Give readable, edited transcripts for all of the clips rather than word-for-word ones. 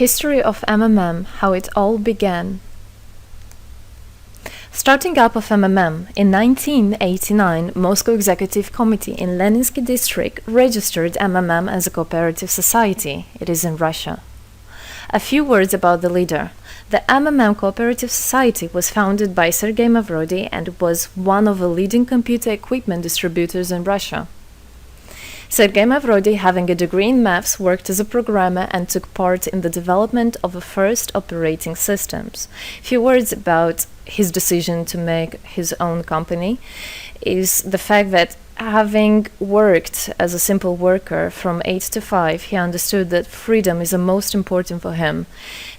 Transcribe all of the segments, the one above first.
History of MMM, how it all began. Starting up of MMM, in 1989, Moscow Executive Committee in Leninsky District registered MMM as a cooperative society. It is in Russia. A few words about the leader. The MMM Cooperative Society was founded by Sergei Mavrodi and was one of the leading computer equipment distributors in Russia. Sergei Mavrodi, having a degree in maths, worked as a programmer and took part in the development of the first operating systems. A few words about his decision to make his own company is the fact that having worked as a simple worker from 8 to 5, he understood that freedom is the most important for him,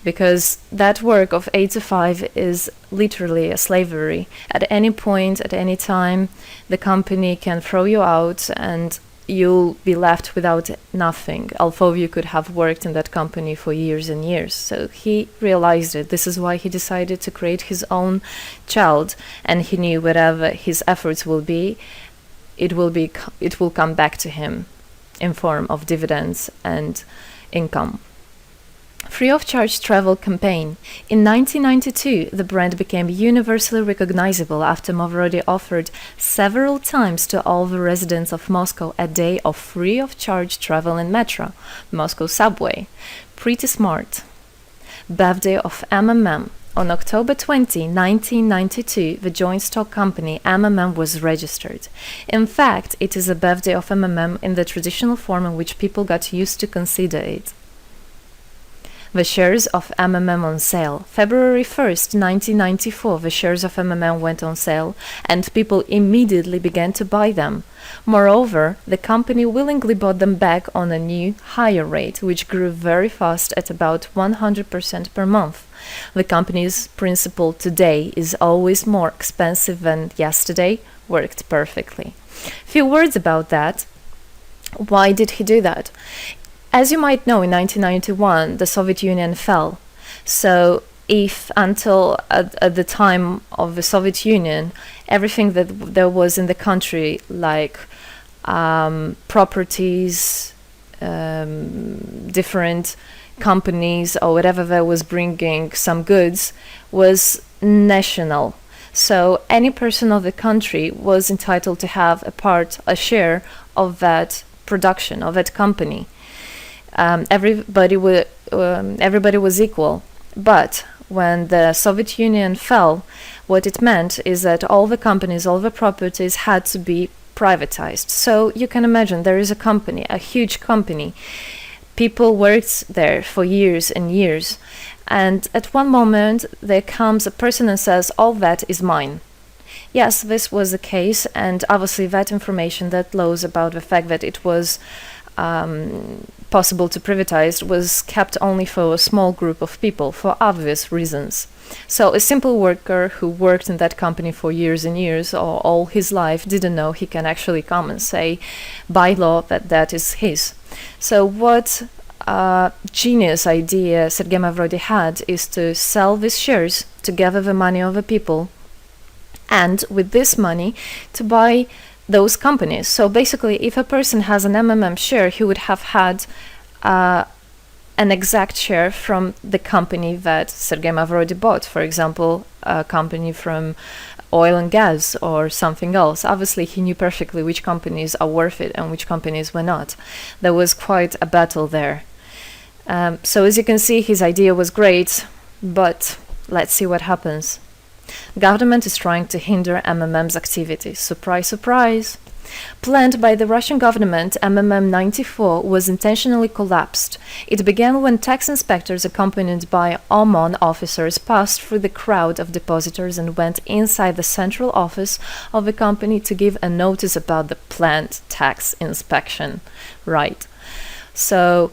because that work of 8 to 5 is literally a slavery. At any point, at any time, the company can throw you out and you'll be left without nothing, although you could have worked in that company for years and years. So he realized it. This is why he decided to create his own child, and he knew whatever his efforts will be, it will come back to him in form of dividends and income. Free of charge travel campaign. In 1992, the brand became universally recognizable after Mavrodi offered several times to all the residents of Moscow a day of free of charge travel in metro, Moscow subway. Pretty smart. Birthday of MMM. On October 20, 1992, the joint stock company MMM was registered. In fact, it is a birthday of MMM in the traditional form in which people got used to consider it. The shares of MMM on sale. February 1st, 1994, the shares of MMM went on sale, and people immediately began to buy them. Moreover, the company willingly bought them back on a new, higher rate, which grew very fast at about 100% per month. The company's principle today is always more expensive than yesterday worked perfectly. Few words about that. Why did he do that? As you might know, in 1991, the Soviet Union fell. So if until at the time of the Soviet Union, everything that there was in the country, like properties, different companies, or whatever that was bringing some goods, was national. So any person of the country was entitled to have a share of that production, of that company. Everybody was equal. But when the Soviet Union fell, what it meant is that all the companies, all the properties had to be privatized. So you can imagine there is a company, a huge company. People worked there for years and years. And at one moment, there comes a person and says, all that is mine. Yes, this was the case. And obviously that information, that laws about the fact that it was possible to privatize was kept only for a small group of people for obvious reasons. So a simple worker who worked in that company for years and years or all his life didn't know he can actually come and say by law that that is his. So what genius idea Sergei Mavrodi had is to sell these shares to gather the money of the people, and with this money to buy those companies. So basically, if a person has an MMM share, he would have had an exact share from the company that Sergei Mavrodi bought. For example, a company from oil and gas or something else. Obviously, he knew perfectly which companies are worth it and which companies were not. There was quite a battle there. So as you can see, his idea was great, but let's see what happens. Government is trying to hinder MMM's activities. Surprise, surprise. Planned by the Russian government, MMM 94 was intentionally collapsed. It began when tax inspectors accompanied by OMON officers passed through the crowd of depositors and went inside the central office of the company to give a notice about the planned tax inspection. Right. So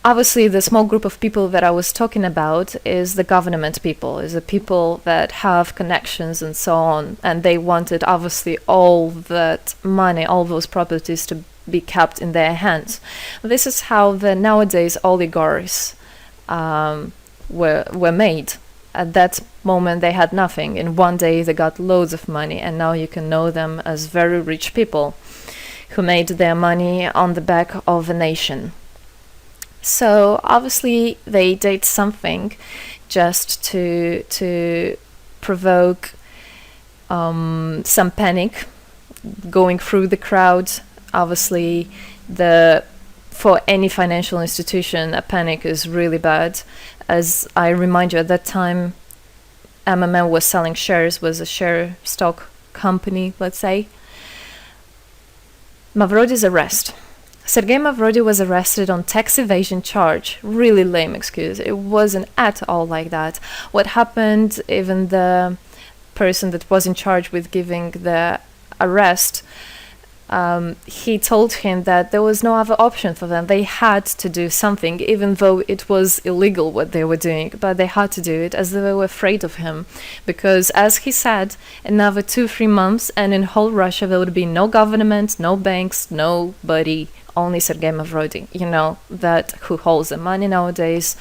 obviously, the small group of people that I was talking about is the government people, is the people that have connections and so on. And they wanted, obviously, all that money, all those properties to be kept in their hands. This is how the nowadays oligarchs were made. At that moment, they had nothing. In one day, they got loads of money. And now you can know them as very rich people who made their money on the back of a nation. So obviously they did something just to provoke some panic going through the crowd. Obviously, for any financial institution, a panic is really bad. As I remind you, at that time, MMM was selling shares, was a share stock company, let's say. Mavrody's arrest. Sergei Mavrody was arrested on tax evasion charge. Really lame excuse. It wasn't at all like that. What happened, even the person that was in charge with giving the arrest, he told him that there was no other option for them. They had to do something, even though it was illegal what they were doing, but they had to do it as they were afraid of him. Because, as he said, another 2-3 months and in whole Russia there would be no government, no banks, nobody, only Sergei Mavrody, that who holds the money nowadays.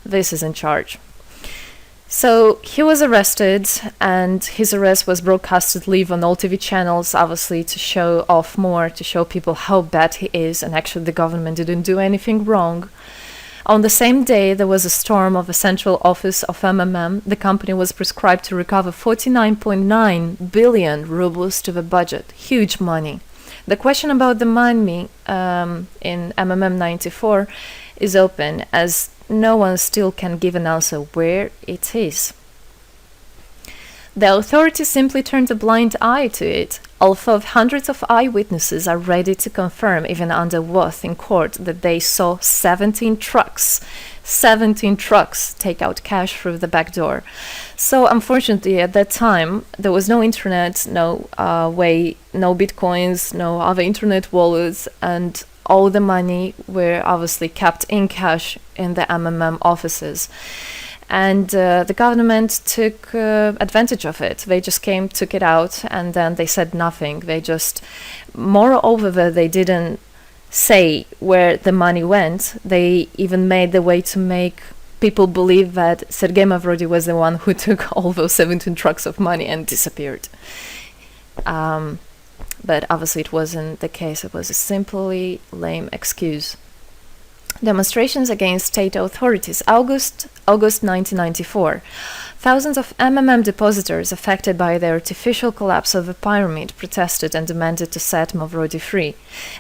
This is in charge. So he was arrested, and his arrest was broadcasted live on all TV channels, obviously to show off more, to show people how bad he is, and actually the government didn't do anything wrong. On the same day, there was a storm of the central office of MMM. The company was prescribed to recover 49.9 billion rubles to the budget. Huge money. The question about the money in MMM 94 is open, as no one still can give an answer where it is. The authorities simply turned a blind eye to it, although hundreds of eyewitnesses are ready to confirm, even under oath in court, that they saw 17 trucks take out cash through the back door. So unfortunately, at that time, there was no internet, no bitcoins, no other internet wallets, and all the money were obviously kept in cash in the MMM offices. And the government took advantage of it. They just came, took it out, and then they said nothing. Moreover, they didn't say where the money went. They even made the way to make people believe that Sergei Mavrody was the one who took all those 17 trucks of money and disappeared. But obviously it wasn't the case. It was a simply lame excuse. Demonstrations against state authorities. August 1994. Thousands of MMM depositors affected by the artificial collapse of the pyramid protested and demanded to set Mavrody free.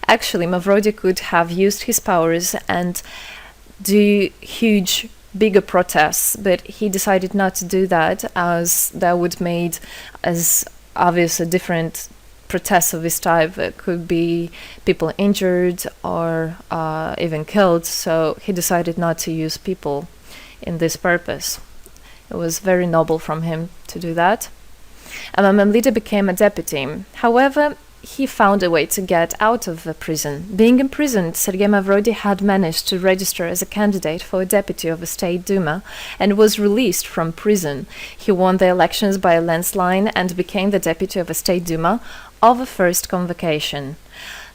Actually, Mavrody could have used his powers and do bigger protests, but he decided not to do that, as that would made as obvious a different protests of this type. Could be people injured or even killed, so he decided not to use people in this purpose. It was very noble from him to do that. MMM leader became a deputy. However, he found a way to get out of the prison. Being imprisoned, Sergei Mavrody had managed to register as a candidate for a deputy of the State Duma and was released from prison. He won the elections by a landslide and became the deputy of the State Duma of the first convocation.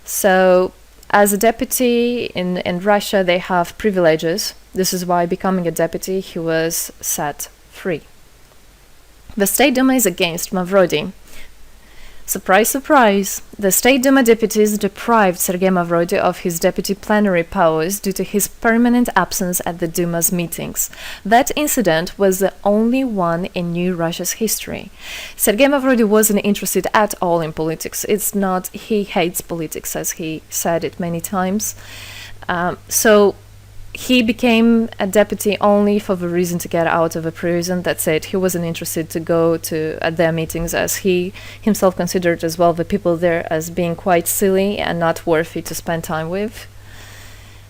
So, as a deputy in Russia, they have privileges. This is why, becoming a deputy, he was set free. The State Duma is against Mavrody. Surprise, surprise! The State Duma deputies deprived Sergei Mavrody of his deputy plenary powers due to his permanent absence at the Duma's meetings. That incident was the only one in New Russia's history. Sergei Mavrody wasn't interested at all in politics. It's not, he hates politics, as he said it many times. So he became a deputy only for the reason to get out of a prison. That's it. He wasn't interested to go to at their meetings, as he himself considered as well the people there as being quite silly and not worthy to spend time with.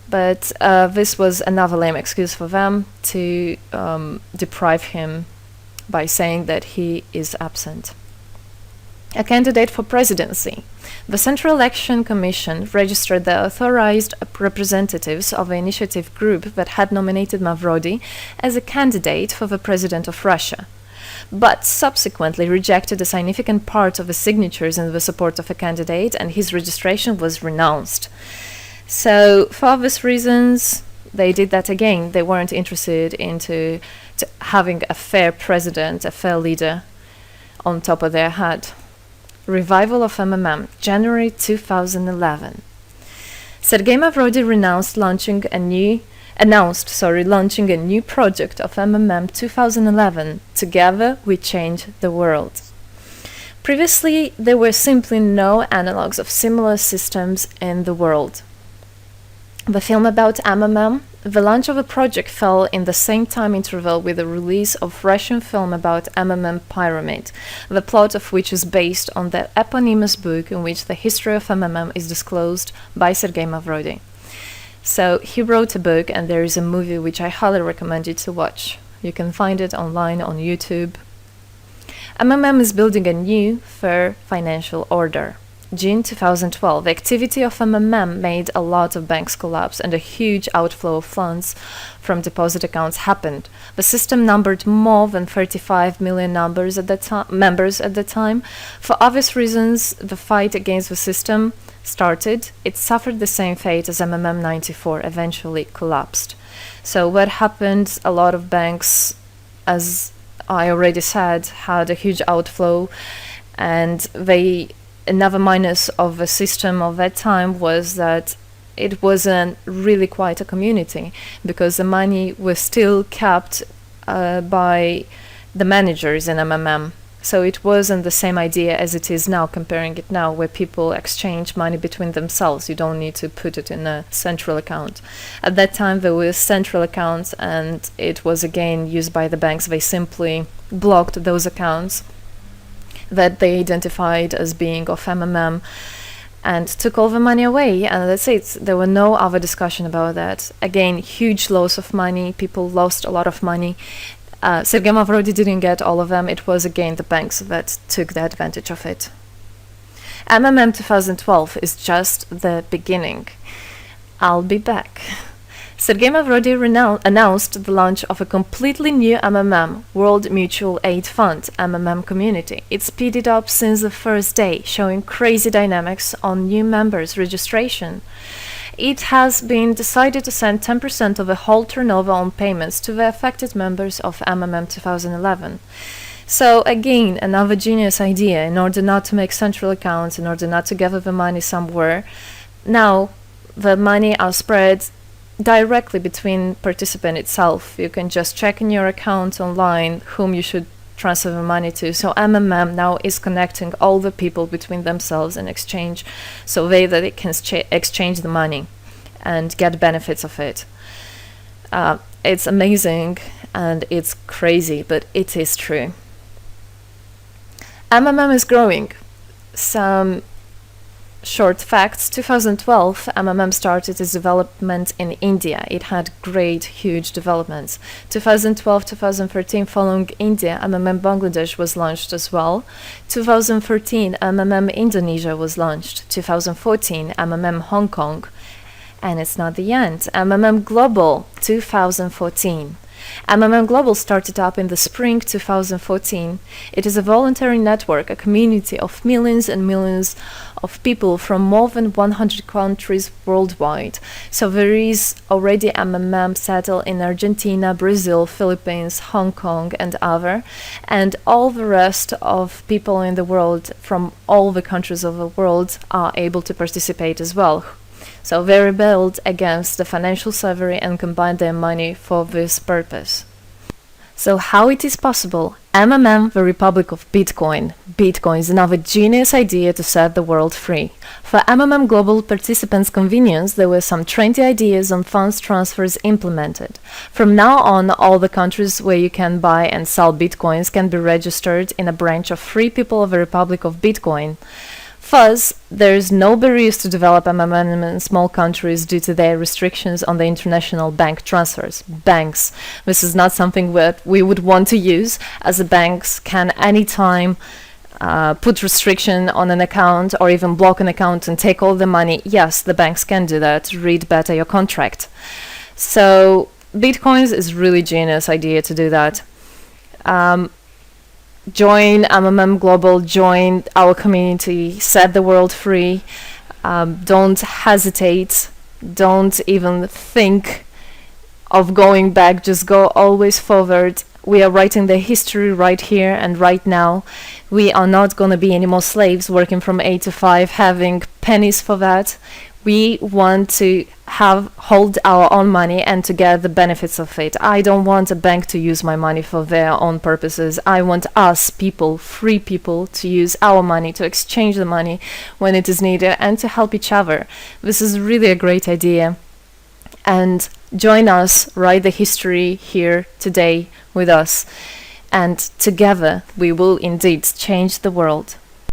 But this was another lame excuse for them to deprive him by saying that he is absent. A candidate for presidency. The Central Election Commission registered the authorized representatives of the initiative group that had nominated Mavrody as a candidate for the president of Russia, but subsequently rejected a significant part of the signatures in the support of a candidate, and his registration was renounced. So, for obvious reasons, they did that again. They weren't interested into having a fair president, a fair leader on top of their head. Revival of MMM, January 2011. Sergei Mavrody renounced launching a new launching a new project of MMM 2011, Together We Change the World. Previously, there were simply no analogs of similar systems in the world. The film about MMM, the launch of a project fell in the same time interval with the release of Russian film about MMM Pyramid, the plot of which is based on the eponymous book in which the history of MMM is disclosed by Sergei Mavrodi. So he wrote a book, and there is a movie which I highly recommend you to watch. You can find it online on YouTube. MMM is building a new, fair financial order. June 2012, the activity of MMM made a lot of banks collapse and a huge outflow of funds from deposit accounts happened. The system numbered more than 35 million members at the time. For obvious reasons, the fight against the system started. It suffered the same fate as MMM 94, eventually collapsed. So what happened? A lot of banks, as I already said, had a huge outflow, and another minus of the system of that time was that it wasn't really quite a community, because the money was still kept by the managers in MMM. So it wasn't the same idea as it is now, comparing it now, where people exchange money between themselves. You don't need to put it in a central account. At that time, there were central accounts, and it was again used by the banks. They simply blocked those accounts that they identified as being of MMM and took all the money away, and that's it. There were no other discussion about that. Again, huge loss of money. People lost a lot of money. Sergei Mavrodi didn't get all of them. It was again the banks that took the advantage of it. MMM 2012 is just the beginning. I'll be back. Sergei Mavrodi announced the launch of a completely new MMM, World Mutual Aid Fund, MMM community. It speeded up since the first day, showing crazy dynamics on new members' registration. It has been decided to send 10% of the whole turnover on payments to the affected members of MMM 2011. So again, another genius idea. In order not to make central accounts, in order not to gather the money somewhere, now the money are spread directly between participant itself. You can just check in your account online whom you should transfer the money to. So MMM now is connecting all the people between themselves in exchange, so that they can exchange the money and get benefits of it. It's amazing and it's crazy, but it is true. MMM is growing. Some short facts. 2012, MMM started its development in India. It had great, huge developments. 2012-2013, following India, MMM Bangladesh was launched as well. 2013, MMM Indonesia was launched. 2014, MMM Hong Kong. And it's not the end. MMM Global, 2014. MMM Global started up in the spring 2014. It is a voluntary network, a community of millions and millions of people from more than 100 countries worldwide. So there is already MMM settled in Argentina, Brazil, Philippines, Hong Kong, and other. And all the rest of people in the world from all the countries of the world are able to participate as well. So they rebelled against the financial slavery and combined their money for this purpose. So how it is possible? MMM, the Republic of Bitcoin. Bitcoin is another genius idea to set the world free. For MMM Global participants' convenience, there were some 20 ideas on funds transfers implemented. From now on, all the countries where you can buy and sell Bitcoins can be registered in a branch of Free People of the Republic of Bitcoin. Thus, there is no barriers to develop MMM in small countries due to their restrictions on the international bank transfers. Banks. This is not something that we would want to use, as the banks can anytime put restriction on an account or even block an account and take all the money. Yes, the banks can do that. Read better your contract. So, Bitcoins is really genius idea to do that. Join MMM Global, join our community, set the world free. Don't hesitate, don't even think of going back, just go always forward. We are writing the history right here and right now. We are not going to be any more slaves working from 8 to 5, having pennies for that. We want to hold our own money and to get the benefits of it. I don't want a bank to use my money for their own purposes. I want us people, free people, to use our money, to exchange the money when it is needed, and to help each other. This is really a great idea. And join us, write the history here today with us. And together we will indeed change the world.